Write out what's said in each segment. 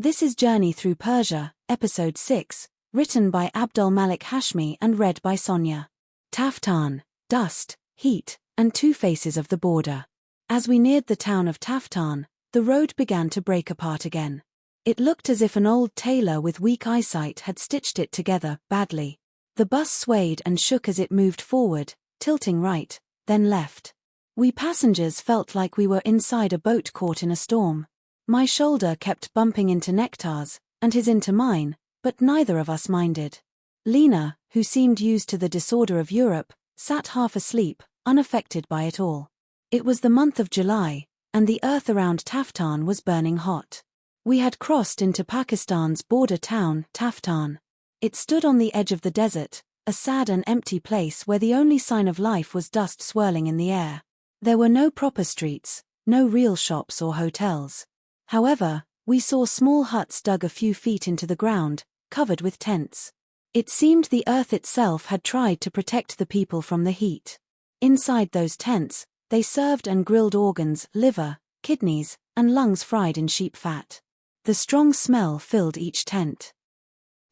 This is Journey Through Persia, Episode 6, written by Abdul Maalik Hashmi and read by Sonia. Taftaan, dust, heat, and two faces of the border. As we neared the town of Taftaan, the road began to break apart again. It looked as if an old tailor with weak eyesight had stitched it together badly. The bus swayed and shook as it moved forward, tilting right, then left. We passengers felt like we were inside a boat caught in a storm. My shoulder kept bumping into Nectar's, and his into mine, but neither of us minded. Lena, who seemed used to the disorder of Europe, sat half asleep, unaffected by it all. It was the month of July, and the earth around Taftaan was burning hot. We had crossed into Pakistan's border town, Taftaan. It stood on the edge of the desert, a sad and empty place where the only sign of life was dust swirling in the air. There were no proper streets, no real shops or hotels. However, we saw small huts dug a few feet into the ground, covered with tents. It seemed the earth itself had tried to protect the people from the heat. Inside those tents, they served and grilled organs, liver, kidneys, and lungs fried in sheep fat. The strong smell filled each tent.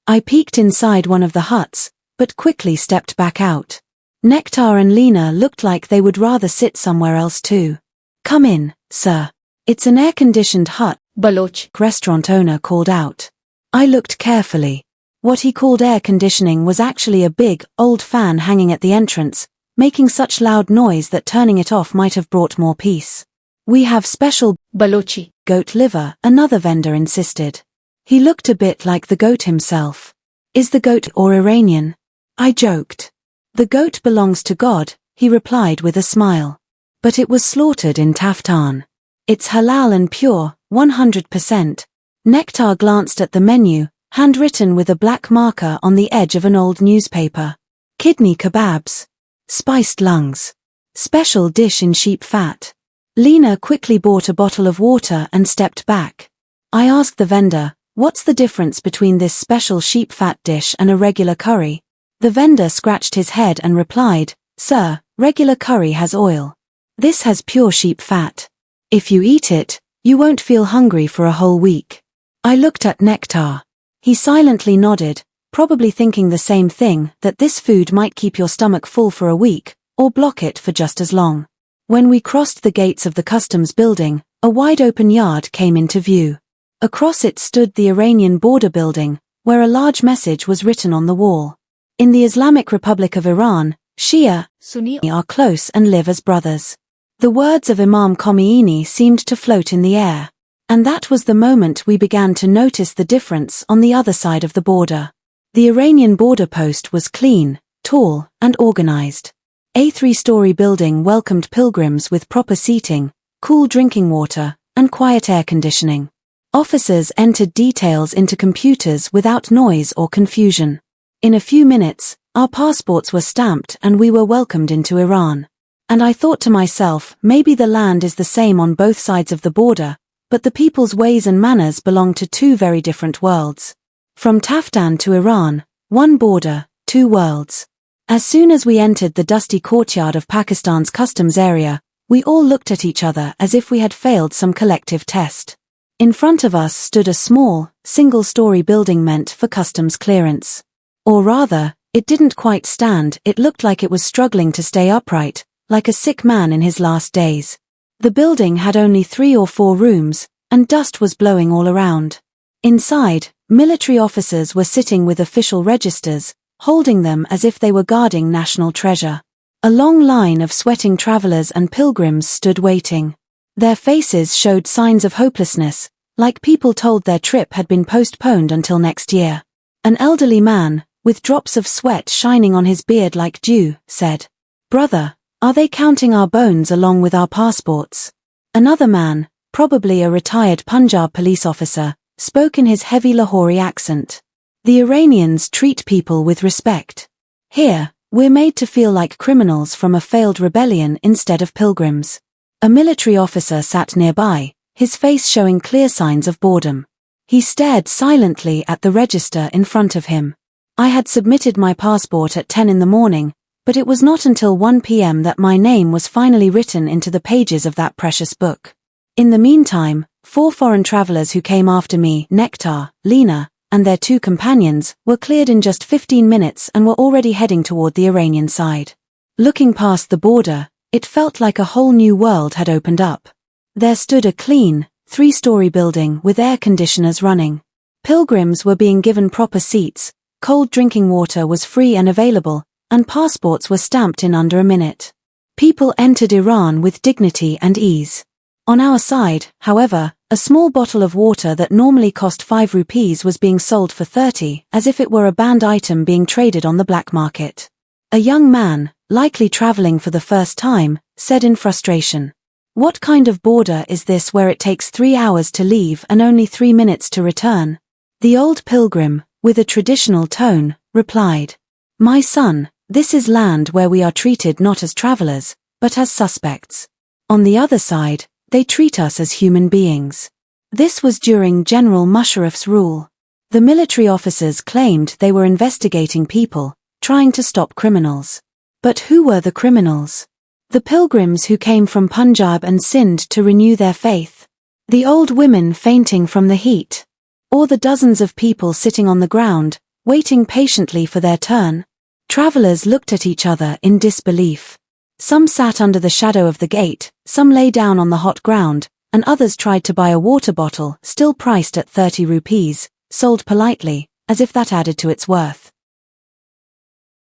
I peeked inside one of the huts, but quickly stepped back out. Nectar and Lena looked like they would rather sit somewhere else too. "Come in, sir. It's an air-conditioned hut," Balochi restaurant owner called out. I looked carefully. What he called air conditioning was actually a big, old fan hanging at the entrance, making such loud noise that turning it off might have brought more peace. "We have special Balochi goat liver," another vendor insisted. He looked a bit like the goat himself. "Is the goat or Iranian?" I joked. "The goat belongs to God," he replied with a smile. "But it was slaughtered in Taftaan. It's halal and pure, 100%. Nectar glanced at the menu, handwritten with a black marker on the edge of an old newspaper. "Kidney kebabs. Spiced lungs. Special dish in sheep fat." Lena quickly bought a bottle of water and stepped back. I asked the vendor, "What's the difference between this special sheep fat dish and a regular curry?" The vendor scratched his head and replied, "Sir, regular curry has oil. This has pure sheep fat. If you eat it, you won't feel hungry for a whole week." I looked at Nectar. He silently nodded, probably thinking the same thing, that this food might keep your stomach full for a week, or block it for just as long. When we crossed the gates of the customs building, a wide open yard came into view. Across it stood the Iranian border building, where a large message was written on the wall. "In the Islamic Republic of Iran, Shia, Sunni are close and live as brothers." The words of Imam Khomeini seemed to float in the air. And that was the moment we began to notice the difference on the other side of the border. The Iranian border post was clean, tall, and organized. A three-story building welcomed pilgrims with proper seating, cool drinking water, and quiet air conditioning. Officers entered details into computers without noise or confusion. In a few minutes, our passports were stamped and we were welcomed into Iran. And I thought to myself, maybe the land is the same on both sides of the border, but the people's ways and manners belong to two very different worlds. From Taftaan to Iran, one border, two worlds. As soon as we entered the dusty courtyard of Pakistan's customs area, we all looked at each other as if we had failed some collective test. In front of us stood a small, single-story building meant for customs clearance. Or rather, it didn't quite stand, it looked like it was struggling to stay upright, like a sick man in his last days. The building had only 3 or 4 rooms, and dust was blowing all around. Inside, military officers were sitting with official registers, holding them as if they were guarding national treasure. A long line of sweating travelers and pilgrims stood waiting. Their faces showed signs of hopelessness, like people told their trip had been postponed until next year. An elderly man, with drops of sweat shining on his beard like dew, said, "Brother, are they counting our bones along with our passports?" Another man, probably a retired Punjab police officer, spoke in his heavy Lahori accent. "The Iranians treat people with respect. Here, we're made to feel like criminals from a failed rebellion instead of pilgrims." A military officer sat nearby, his face showing clear signs of boredom. He stared silently at the register in front of him. I had submitted my passport at 10 in the morning, but it was not until 1 p.m. that my name was finally written into the pages of that precious book. In the meantime, 4 foreign travelers who came after me, Nectar, Lena, and their 2 companions, were cleared in just 15 minutes and were already heading toward the Iranian side. Looking past the border, it felt like a whole new world had opened up. There stood a clean, 3-story building with air conditioners running. Pilgrims were being given proper seats, cold drinking water was free and available, and passports were stamped in under a minute. People entered Iran with dignity and ease. On our side, however, a small bottle of water that normally cost 5 rupees was being sold for 30, as if it were a banned item being traded on the black market. A young man, likely traveling for the first time, said in frustration, "What kind of border is this where it takes 3 hours to leave and only 3 minutes to return?" The old pilgrim, with a traditional tone, replied, "My son, this is land where we are treated not as travelers, but as suspects. On the other side, they treat us as human beings." This was during General Musharraf's rule. The military officers claimed they were investigating people, trying to stop criminals. But who were the criminals? The pilgrims who came from Punjab and Sindh to renew their faith? The old women fainting from the heat? Or the dozens of people sitting on the ground, waiting patiently for their turn? Travelers looked at each other in disbelief. Some sat under the shadow of the gate, some lay down on the hot ground, and others tried to buy a water bottle, still priced at 30 rupees, sold politely, as if that added to its worth.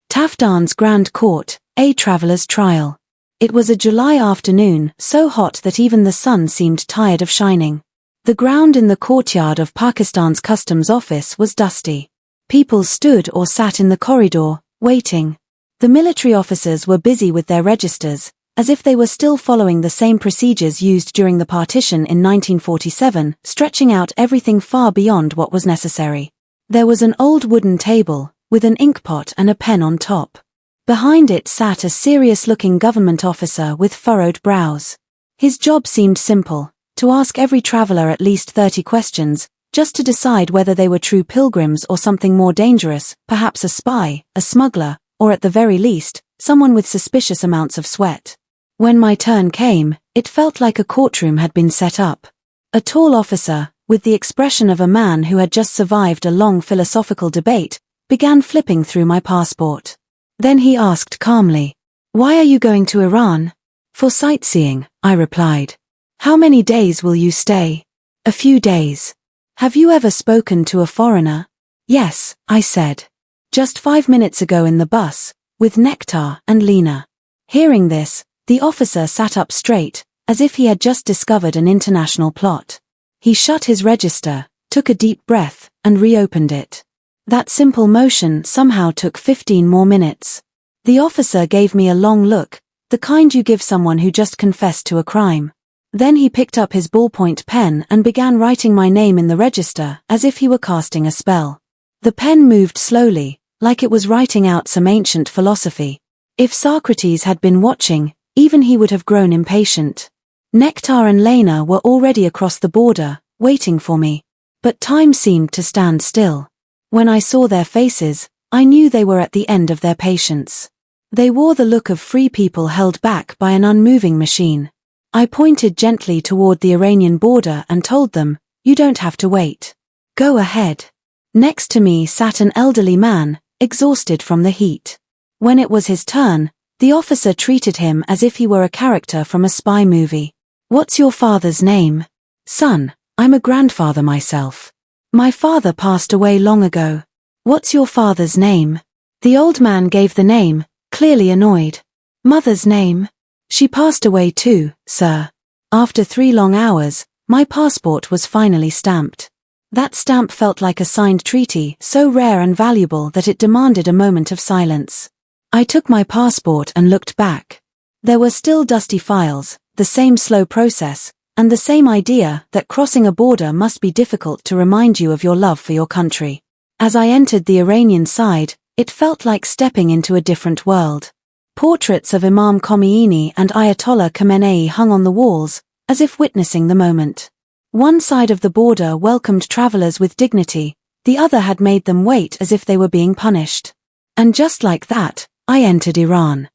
Taftaan's Grand Court, a traveler's trial. It was a July afternoon, so hot that even the sun seemed tired of shining. The ground in the courtyard of Pakistan's customs office was dusty. People stood or sat in the corridor, waiting. The military officers were busy with their registers, as if they were still following the same procedures used during the partition in 1947, stretching out everything far beyond what was necessary. There was an old wooden table, with an inkpot and a pen on top. Behind it sat a serious-looking government officer with furrowed brows. His job seemed simple, to ask every traveler at least 30 questions, just to decide whether they were true pilgrims or something more dangerous, perhaps a spy, a smuggler, or at the very least, someone with suspicious amounts of sweat. When my turn came, it felt like a courtroom had been set up. A tall officer, with the expression of a man who had just survived a long philosophical debate, began flipping through my passport. Then he asked calmly, "Why are you going to Iran?" "For sightseeing," I replied. "How many days will you stay?" "A few days." "Have you ever spoken to a foreigner?" "Yes," I said. "Just 5 minutes ago in the bus, with Nectar and Lena." Hearing this, the officer sat up straight, as if he had just discovered an international plot. He shut his register, took a deep breath, and reopened it. That simple motion somehow took 15 more minutes. The officer gave me a long look, the kind you give someone who just confessed to a crime. Then he picked up his ballpoint pen and began writing my name in the register as if he were casting a spell. The pen moved slowly, like it was writing out some ancient philosophy. If Socrates had been watching, even he would have grown impatient. Nectar and Lena were already across the border, waiting for me. But time seemed to stand still. When I saw their faces, I knew they were at the end of their patience. They wore the look of free people held back by an unmoving machine. I pointed gently toward the Iranian border and told them, "You don't have to wait. Go ahead." Next to me sat an elderly man, exhausted from the heat. When it was his turn, the officer treated him as if he were a character from a spy movie. "What's your father's name?" "Son, I'm a grandfather myself. My father passed away long ago." "What's your father's name?" The old man gave the name, clearly annoyed. "Mother's name?" "She passed away too, sir." After 3 long hours, my passport was finally stamped. That stamp felt like a signed treaty, so rare and valuable that it demanded a moment of silence. I took my passport and looked back. There were still dusty files, the same slow process, and the same idea that crossing a border must be difficult to remind you of your love for your country. As I entered the Iranian side, it felt like stepping into a different world. Portraits of Imam Khomeini and Ayatollah Khamenei hung on the walls, as if witnessing the moment. One side of the border welcomed travelers with dignity, the other had made them wait as if they were being punished. And just like that, I entered Iran.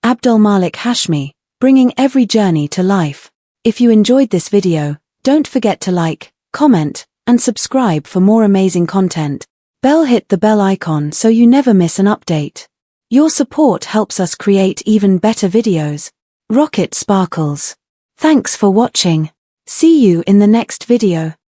Abdul Maalik Hashmi, bringing every journey to life. If you enjoyed this video, don't forget to like, comment, and subscribe for more amazing content. Hit the bell icon so you never miss an update. Your support helps us create even better videos. Rocket sparkles. Thanks for watching. See you in the next video.